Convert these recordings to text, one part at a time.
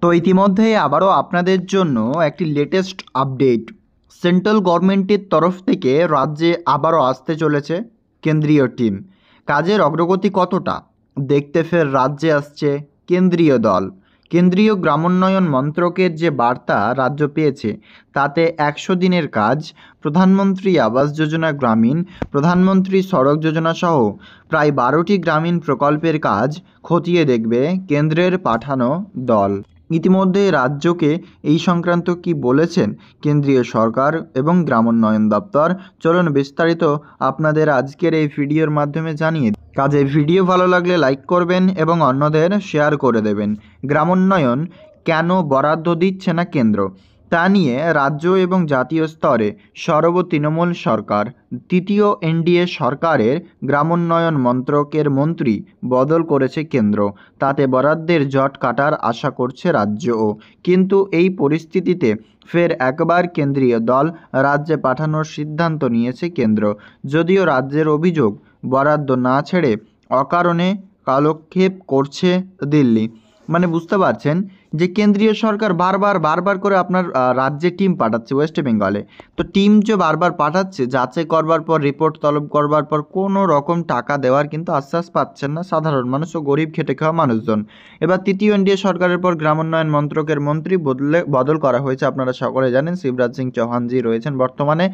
তো ইতিমধ্যে আবারও আপনাদের জন্য একটি লেটেস্ট আপডেট। সেন্ট্রাল গভর্নমেন্টের তরফ থেকে রাজ্যে আবারও আসতে চলেছে কেন্দ্রীয় টিম। কাজের অগ্রগতি কতটা দেখতে ফের রাজ্যে আসছে কেন্দ্রীয় দল। কেন্দ্রীয় গ্রামোন্নয়ন মন্ত্রকের যে বার্তা রাজ্য পেয়েছে তাতে 100 দিনের কাজ, প্রধানমন্ত্রী আবাস যোজনা গ্রামীণ, প্রধানমন্ত্রী সড়ক যোজনা সহ প্রায় 12টি গ্রামীণ প্রকল্পের কাজ খতিয়ে দেখবে কেন্দ্রের পাঠানো দল। ইতিমধ্যে রাজ্যকে এই সংক্রান্ত কি বলেছেন কেন্দ্রীয় সরকার এবং গ্রামোন্নয়ন দপ্তর, চলুন বিস্তারিত আপনাদের আজকের এই ভিডিওর মাধ্যমে জানিয়ে দিই। কাজে ভিডিও ভালো লাগলে লাইক করবেন এবং অন্যদের শেয়ার করে দেবেন। গ্রামোন্নয়ন কেন বরাদ্দ দিচ্ছে না কেন্দ্র, তা নিয়ে রাজ্য এবং জাতীয় স্তরে সর্বতৃণমূল সরকার, তৃতীয় এনডিএ সরকারের গ্রামোন্নয়ন মন্ত্রকের মন্ত্রী বদল করেছে কেন্দ্র। তাতে বরাদ্দের জট কাটার আশা করছে রাজ্যও। কিন্তু এই পরিস্থিতিতে ফের একবার কেন্দ্রীয় দল রাজ্যে পাঠানোর সিদ্ধান্ত নিয়েছে কেন্দ্র। যদিও রাজ্যের অভিযোগ বরাদ্দ না ছেড়ে অকারণে কালক্ষেপ করছে দিল্লি। মানে বুঝতে পারছেন যে কেন্দ্রীয় সরকার বারবার করে আপনার রাজ্যে টিম পাঠাচ্ছে ওয়েস্ট বেঙ্গলে। তো টিম যে বারবার পাঠাচ্ছে, যাচাই করবার পর, রিপোর্ট তলব করবার পর কোনো রকম টাকা দেওয়ার কিন্তু আশ্বাস পাচ্ছেন না সাধারণ মানুষ ও গরিব খেটে খাওয়া মানুষজন। এবার তৃতীয় এনডিএ সরকারের পর গ্রামোন্নয়ন মন্ত্রকের মন্ত্রী বদল করা হয়েছে। আপনারা সকলে জানেন শিবরাজ সিং চৌহানজি রয়েছেন বর্তমানে।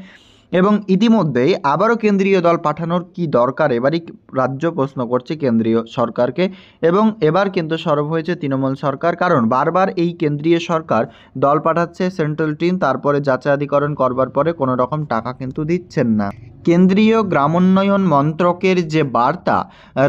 এবং ইতিমধ্যেই আবারও কেন্দ্রীয় দল পাঠানোর কি দরকার এবারই রাজ্য প্রশ্ন করছে কেন্দ্রীয় সরকারকে। এবং এবার কিন্তু সরব হয়েছে তৃণমূল সরকার, কারণ বারবার এই কেন্দ্রীয় সরকার দল পাঠাচ্ছে সেন্ট্রাল টিম, তারপরে যাচাইকরণ করবার পরে কোনো রকম টাকা কিন্তু দিচ্ছেন না। কেন্দ্রীয় গ্রামোন্নয়ন মন্ত্রকের যে বার্তা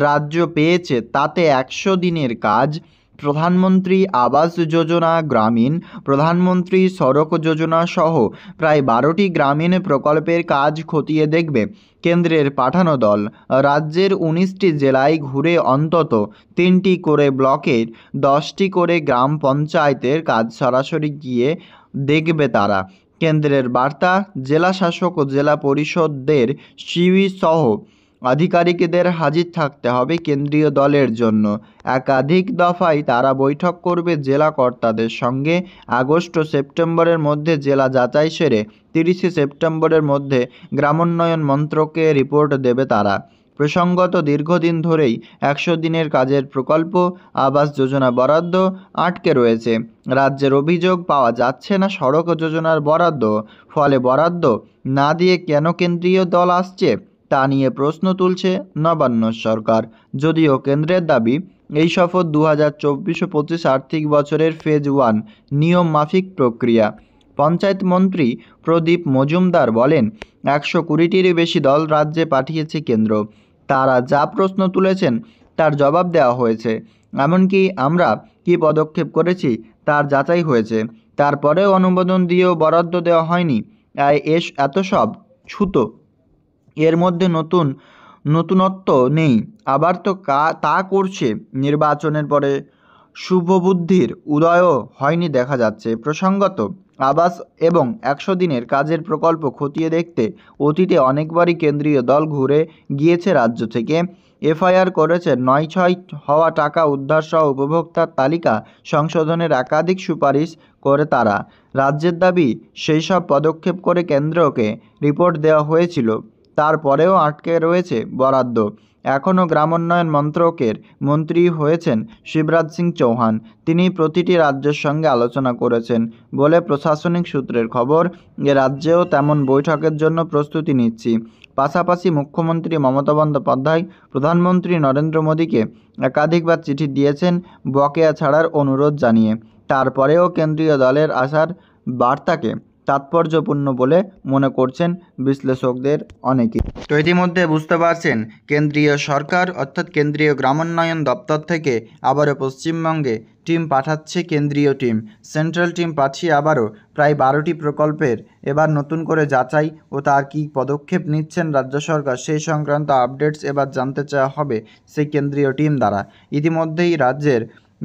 রাজ্য পেয়েছে তাতে 100 দিনের কাজ, প্রধানমন্ত্রী আবাস যোজনা গ্রামীণ, প্রধানমন্ত্রী সড়ক যোজনা সহ প্রায় 12টি গ্রামীণ প্রকল্পের কাজ খতিয়ে দেখবে কেন্দ্রের পাঠানো দল। রাজ্যের 19টি জেলায় ঘুরে অন্তত 3টি করে ব্লকের 10টি করে গ্রাম পঞ্চায়েতের কাজ সরাসরি গিয়ে দেখবে তারা। কেন্দ্রের বার্তা, জেলা শাসক ও জেলা পরিষদদের সিইও সহ আধিকারিকদের হাজির থাকতে হবে কেন্দ্রীয় দলের জন্য। একাধিক দফায় তারা বৈঠক করবে জেলা কর্তাদের সঙ্গে। আগস্ট ও সেপ্টেম্বরের মধ্যে জেলা যাচাই সেরে 30শে সেপ্টেম্বরের মধ্যে গ্রামোন্নয়ন মন্ত্রকে রিপোর্ট দেবে তারা। প্রসঙ্গত, দীর্ঘদিন ধরেই 100 দিনের কাজের প্রকল্প আবাস যোজনা বরাদ্দ আটকে রয়েছে। রাজ্যের অভিযোগ, পাওয়া যাচ্ছে না সড়ক যোজনার বরাদ্দ। ফলে বরাদ্দ না দিয়ে কেন কেন্দ্রীয় দল আসছে তা নিয়ে প্রশ্ন তুলছে নবান্ন সরকার। যদিও কেন্দ্রের দাবি এই সফর 2024-25 আর্থিক বছরের ফেজ 1 নিয়ম মাফিক প্রক্রিয়া। পঞ্চায়েত মন্ত্রী প্রদীপ মজুমদার বলেন, 120টিরও বেশি দল রাজ্যে পাঠিয়েছে কেন্দ্র। তারা যা প্রশ্ন তুলেছেন তার জবাব দেওয়া হয়েছে। এমনকি আমরা কী পদক্ষেপ করেছি তার যাচাই হয়েছে। তারপরেও অনুমোদন দিয়েও বরাদ্দ দেওয়া হয়নি। এত সব ছুতো, এর মধ্যে নতুনত্ব নেই। আবার তো তা করছে। নির্বাচনের পরে শুভবুদ্ধির উদয়ও হয়নি দেখা যাচ্ছে। প্রসঙ্গত, আবাস এবং 100 দিনের কাজের প্রকল্প খতিয়ে দেখতে অতীতে অনেকবারই কেন্দ্রীয় দল ঘুরে গিয়েছে রাজ্য থেকে। এফআইআর করেছে, 9/6 হওয়া টাকা উদ্ধারসহ উপভোক্তার তালিকা সংশোধনের একাধিক সুপারিশ করে তারা। রাজ্যের দাবি, সেই সব পদক্ষেপ করে কেন্দ্রকে রিপোর্ট দেওয়া হয়েছিল, তারপরেও আটকে রয়েছে বরাদ্দ। এখনও গ্রামোন্নয়ন মন্ত্রকের মন্ত্রী হয়েছেন শিবরাজ সিং চৌহান। তিনি প্রতিটি রাজ্যের সঙ্গে আলোচনা করেছেন বলে প্রশাসনিক সূত্রের খবর। এ রাজ্যেও তেমন বৈঠকের জন্য প্রস্তুতি নিচ্ছি। পাশাপাশি মুখ্যমন্ত্রী মমতা বন্দ্যোপাধ্যায় প্রধানমন্ত্রী নরেন্দ্র মোদীকে একাধিকবার চিঠি দিয়েছেন বকেয়া ছাড়ার অনুরোধ জানিয়ে। তারপরেও কেন্দ্রীয় দলের আসার বার্তাকে তাৎপর্যপূর্ণ বলে মনে করছেন বিশ্লেষকদের অনেকে। তো ইতিমধ্যে বুঝতে পারছেন কেন্দ্রীয় সরকার অর্থাৎ কেন্দ্রীয় গ্রামোন্নয়ন দপ্তর থেকে আবারও পশ্চিমবঙ্গে টিম পাঠাচ্ছে কেন্দ্রীয় টিম। সেন্ট্রাল টিম পাঠিয়ে আবারও প্রায় 12টি প্রকল্পের এবার নতুন করে যাচাই ও তার কী পদক্ষেপ নিচ্ছেন রাজ্য সরকার সেই সংক্রান্ত আপডেটস এবার জানতে চাওয়া হবে সেই কেন্দ্রীয় টিম দ্বারা। ইতিমধ্যেই রাজ্যের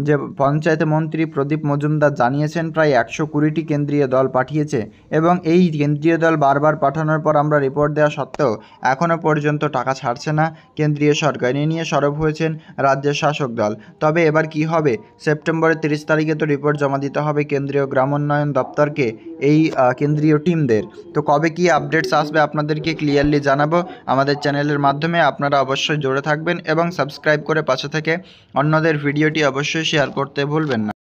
যে পঞ্চায়েত মন্ত্রী প্রদীপ মজুমদার জানিয়েছেন প্রায় 120টি কেন্দ্রীয় দল পাঠিয়েছে এবং এই কেন্দ্রীয় দল বারবার পাঠানোর পর আমরা রিপোর্ট দেওয়া সত্ত্বেও এখনও পর্যন্ত টাকা ছাড়ছে না কেন্দ্রীয় সরকার। এ নিয়ে সরব হয়েছেন রাজ্যের শাসক দল। তবে এবার কি হবে, সেপ্টেম্বরের 30 তারিখে তো রিপোর্ট জমা দিতে হবে কেন্দ্রীয় গ্রামোন্নয়ন দপ্তরকে এই কেন্দ্রীয় টিমদের। তো কবে কি আপডেটস আসবে আপনাদেরকে ক্লিয়ারলি জানাবো আমাদের চ্যানেলের মাধ্যমে। আপনারা অবশ্যই জুড়ে থাকবেন এবং সাবস্ক্রাইব করে পাশে থেকে অন্যদের ভিডিওটি অবশ্যই শেয়ার করতে ভুলবেন না।